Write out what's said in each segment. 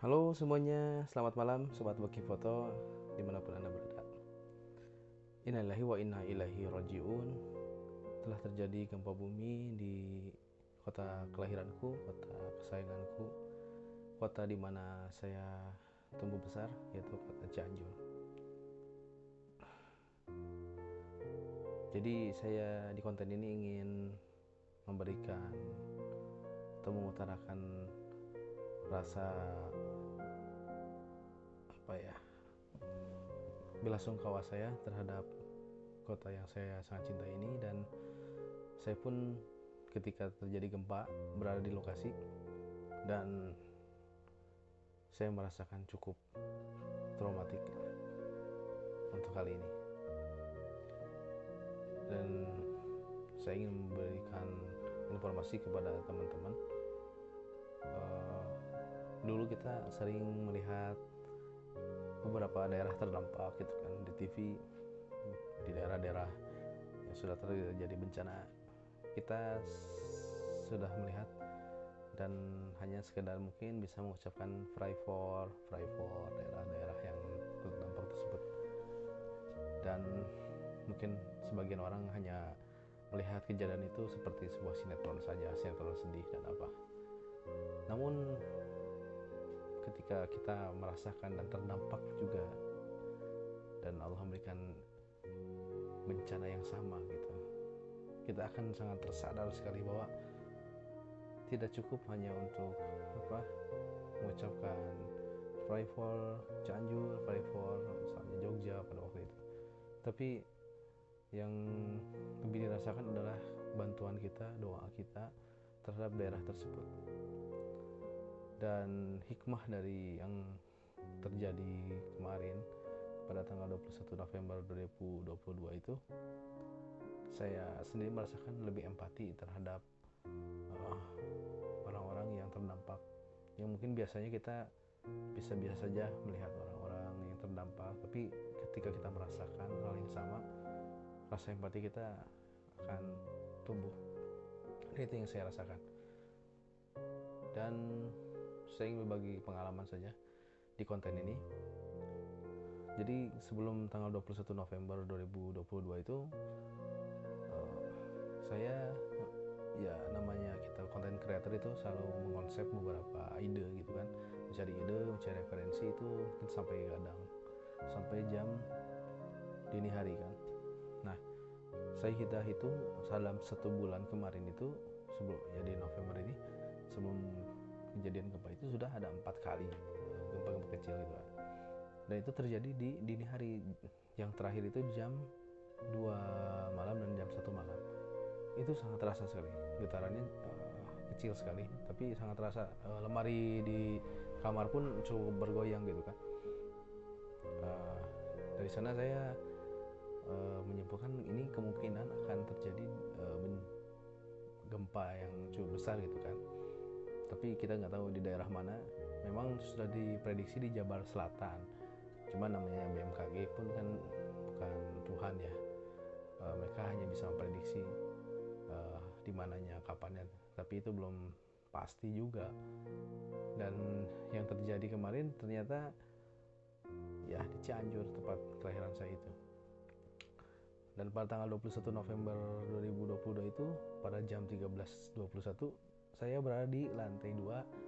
Halo semuanya, selamat malam Sobat Baki Foto dimanapun Anda berada. Innalillahi wa inna ilaihi rajiun. Telah terjadi gempa bumi di kota kelahiranku, kota kesayanganku, kota di mana saya tumbuh besar, yaitu kota Cianjur. Jadi saya di konten ini ingin memberikan atau mengutarakan rasa belasungkawa saya terhadap kota yang saya sangat cintai ini, dan saya pun ketika terjadi gempa berada di lokasi dan saya merasakan cukup traumatik untuk kali ini. Dan saya ingin memberikan informasi kepada teman-teman. Dulu kita sering melihat beberapa daerah terdampak gitu kan di TV, di daerah-daerah yang sudah terjadi bencana. Kita sudah melihat dan hanya sekedar mungkin bisa mengucapkan pray for daerah-daerah yang terdampak tersebut, dan mungkin sebagian orang hanya melihat kejadian itu seperti sebuah sinetron saja, sinetron sedih dan apa. Namun ketika kita merasakan dan terdampak juga, dan Allah memberikan bencana yang sama gitu, kita akan sangat tersadar sekali bahwa tidak cukup hanya untuk mengucapkan pray for Cianjur, pray for misalnya Jogja pada waktu itu, tapi yang lebih dirasakan adalah bantuan kita, doa kita terhadap daerah tersebut. Dan hikmah dari yang terjadi kemarin pada tanggal 21 November 2022 itu, saya sendiri merasakan lebih empati terhadap orang-orang yang terdampak, yang mungkin biasanya kita biasa-biasa saja melihat orang-orang yang terdampak, tapi ketika kita merasakan hal yang sama, rasa empati kita akan tumbuh. Itu yang saya rasakan, dan saya ingin berbagi pengalaman saja di konten ini. Jadi sebelum tanggal 21 November 2022 itu, saya, ya namanya kita content creator itu selalu mengonsep beberapa ide gitu kan, mencari ide, mencari referensi itu mungkin sampai jam dini hari kan. Nah, saya hitung dalam 1 bulan kemarin itu, sebelum ya di November ini, sebelum kejadian gempa itu sudah ada 4 kali gempa-gempa kecil gitu kan. Dan itu terjadi di dini hari, yang terakhir itu jam 2 malam dan jam 1 malam. Itu sangat terasa sekali getarannya, kecil sekali tapi sangat terasa. Lemari di kamar pun cukup bergoyang gitu kan. Dari sana saya menyimpulkan ini kemungkinan akan terjadi gempa yang cukup besar gitu kan, tapi kita nggak tahu di daerah mana. Memang sudah diprediksi di Jabar Selatan, cuma namanya BMKG pun kan bukan Tuhan ya. Mereka hanya bisa memprediksi di mananya, kapannya, tapi itu belum pasti juga. Dan yang terjadi kemarin ternyata ya di Cianjur, tempat kelahiran saya itu. Dan pada tanggal 21 November 2022 itu pada jam 13.21 saya berada di lantai 2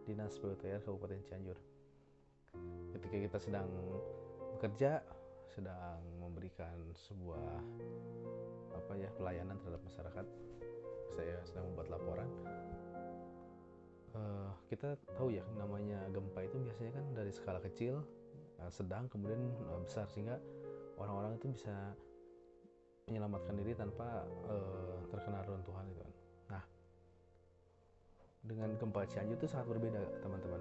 Dinas PUTR Kabupaten Cianjur. Ketika kita sedang bekerja, sedang memberikan sebuah pelayanan terhadap masyarakat, saya sedang membuat laporan. Kita tahu ya, namanya gempa itu biasanya kan dari skala kecil, sedang, kemudian besar, sehingga orang-orang itu bisa menyelamatkan diri tanpa terkena runtuhan gitu kan. Nah, dengan gempa Cianjur itu sangat berbeda teman-teman.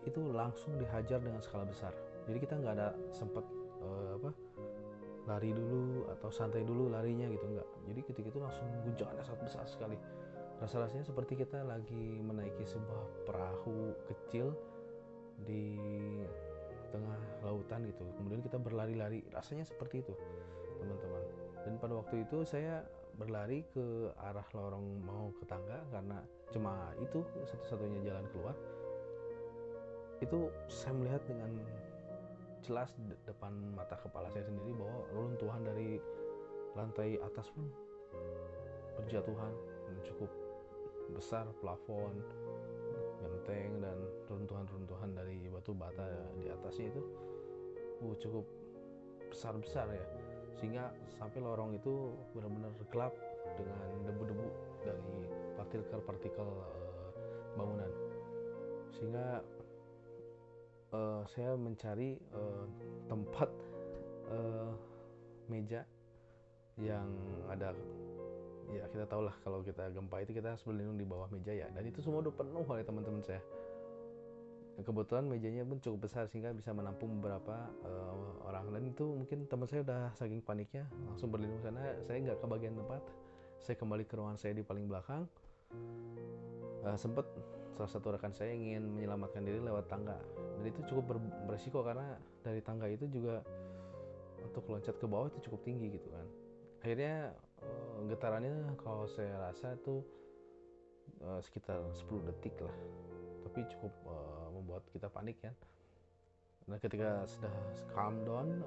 Itu langsung dihajar dengan skala besar. Jadi kita nggak ada sempat lari dulu atau santai dulu larinya gitu, enggak. Jadi ketika itu langsung guncangannya sangat besar sekali. Rasa-rasanya seperti kita lagi menaiki sebuah perahu kecil di tengah lautan gitu. Kemudian kita berlari-lari, rasanya seperti itu teman-teman. Dan pada waktu itu saya berlari ke arah lorong mau ke tangga, karena cuma itu satu-satunya jalan keluar. itu saya melihat dengan jelas depan mata kepala saya sendiri bahwa reruntuhan dari lantai atas pun berjatuhan dan cukup besar, plafon, genteng, dan runtuhan-runtuhan dari batu bata di atasnya itu cukup besar-besar ya, sehingga sampai lorong itu benar-benar gelap dengan debu-debu dari partikel-partikel bangunan, sehingga saya mencari tempat meja yang ada, ya kita tahu lah kalau kita gempa itu kita harus berlindung di bawah meja ya, dan itu semua udah penuh oleh teman-teman saya. Kebetulan mejanya pun cukup besar sehingga bisa menampung beberapa orang, dan itu mungkin teman saya udah saking paniknya langsung berlindung sana. Saya nggak kebagian tempat, saya kembali ke ruangan saya di paling belakang. Sempet salah satu rekan saya ingin menyelamatkan diri lewat tangga, dan itu cukup beresiko karena dari tangga itu juga untuk loncat ke bawah itu cukup tinggi gitu kan. Akhirnya getarannya kalau saya rasa itu sekitar 10 detik lah, tapi cukup membuat kita panik kan. Nah ketika sudah calm down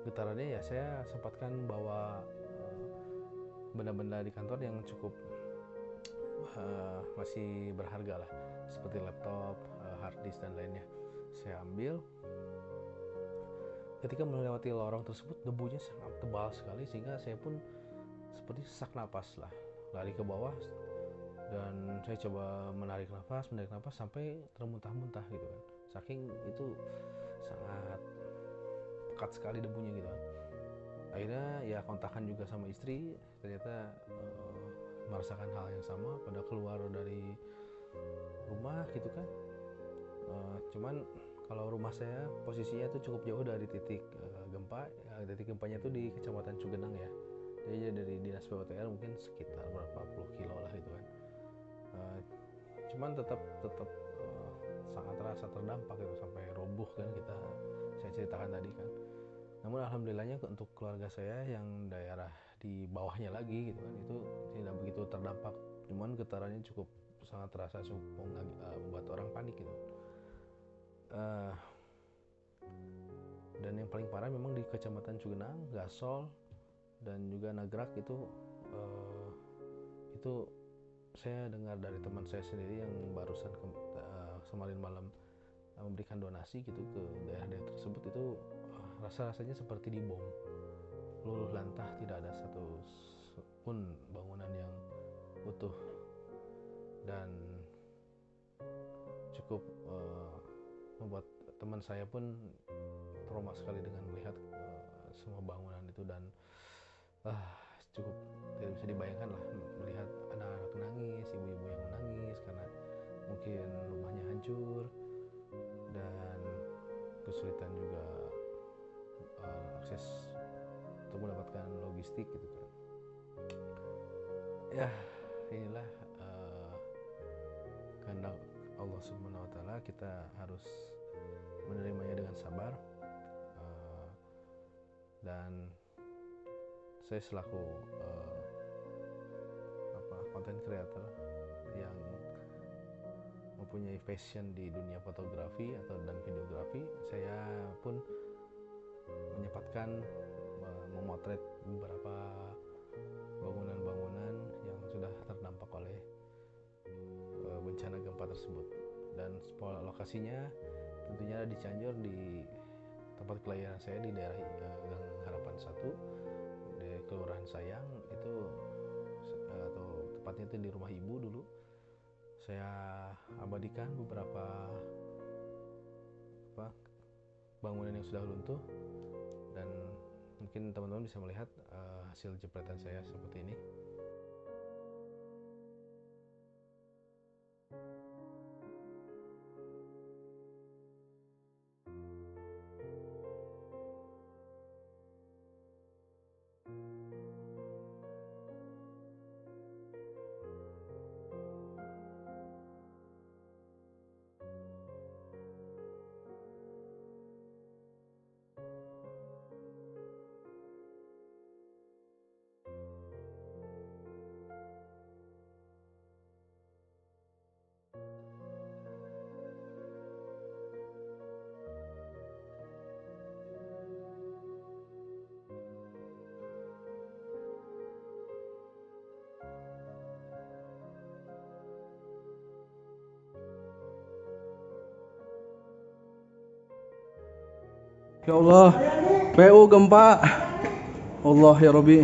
getarannya, ya saya sempatkan bawa benda-benda di kantor yang cukup masih berharga lah, seperti laptop, hard disk dan lainnya. Saya ambil. Ketika melewati lorong tersebut, debunya sangat tebal sekali sehingga saya pun seperti sesak napas lah, lari ke bawah, dan saya coba menarik nafas sampai termuntah-muntah gitu kan, saking itu sangat pekat sekali debunya gitu kan. Akhirnya ya kontakan juga sama istri, ternyata merasakan hal yang sama pada keluar dari rumah gitu kan. Cuman kalau rumah saya posisinya itu cukup jauh dari titik gempa. Titik gempanya itu di Kecamatan Cugenang ya, jadi dari dinas PUTR mungkin sekitar berapa puluh kilo lah gitu kan. Cuman tetap sangat terasa terdampak gitu, sampai roboh kan saya ceritakan tadi kan. Namun alhamdulillahnya untuk keluarga saya yang daerah di bawahnya lagi gitu kan, itu tidak begitu terdampak. Cuman getarannya cukup sangat terasa, cukup membuat orang panik gitu. Dan yang paling parah memang di Kecamatan Cugenang, Gasol, dan juga Nagrak itu saya dengar dari teman saya sendiri yang barusan kemarin malam memberikan donasi gitu ke daerah-daerah tersebut, itu rasa-rasanya seperti dibom, luluh lantah, tidak ada satu pun bangunan yang utuh, dan cukup membuat teman saya pun trauma sekali dengan melihat semua bangunan itu, dan cukup tidak bisa dibayangkan lah melihat anak-anak nangis, ibu-ibu yang menangis karena mungkin rumahnya hancur dan kesulitan juga akses untuk mendapatkan logistik gitu kan. Ya inilah kehendak Allah Subhanahu wa Ta'ala, kita harus menerimanya dengan sabar. Dan saya selaku content creator yang mempunyai passion di dunia fotografi dan videografi, saya pun menyempatkan memotret beberapa bangunan-bangunan yang sudah terdampak oleh bencana gempa tersebut. Dan lokasinya tentunya di Cianjur, di tempat kelahiran saya di daerah Gang Harapan 1 di Kelurahan Sayang itu, atau tepatnya itu di rumah ibu dulu. Saya abadikan beberapa bangunan yang sudah runtuh, dan mungkin teman-teman bisa melihat hasil jepretan saya seperti ini. Ya Allah, PU gempa. Allah ya Rabbi.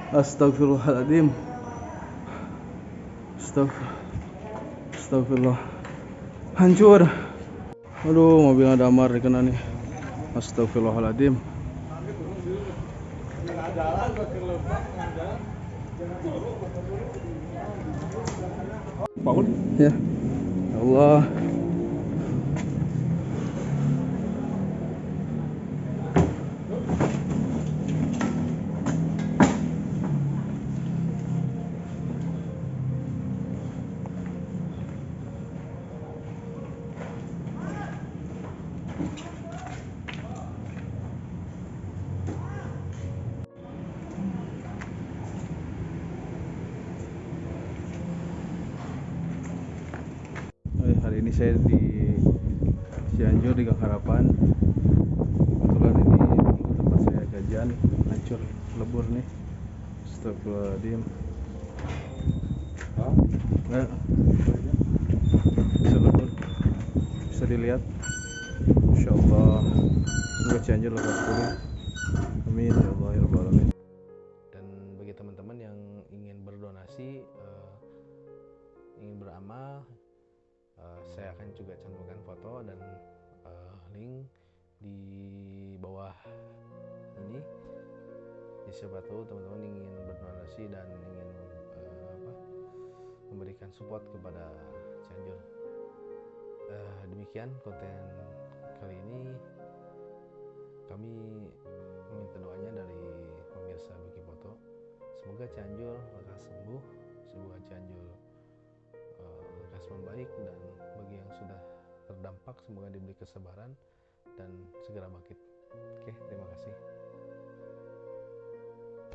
Astagfirullahaladzim. Astagfirullah. Hancur. Aduh, mobilnya damar kena nih. Astagfirullahaladzim. Bangun. Ya. Ya Allah. Hari ini saya di Cianjur di Gang Harapan. Kebetulan ini tempat saya gajian, hancur lebur nih. Astagfirullahaladzim. Nah, bisa lebur, bisa dilihat. Insya Allah semoga Cianjur lekas pulih. Amin ya Allah ya Rabbal Alamin. Dan bagi teman-teman yang ingin berdonasi, ingin beramal, saya akan juga cantumkan foto dan link di bawah ini. Jadi siapa tahu teman-teman ingin berdonasi dan ingin memberikan support kepada Cianjur. Demikian konten kali ini. Kami meminta doanya dari pemirsa Biki Foto. Semoga Cianjur lekas sembuh, semoga Cianjur lekas membaik, dan bagi yang sudah terdampak semoga diberi kesabaran dan segera bangkit. Oke, terima kasih.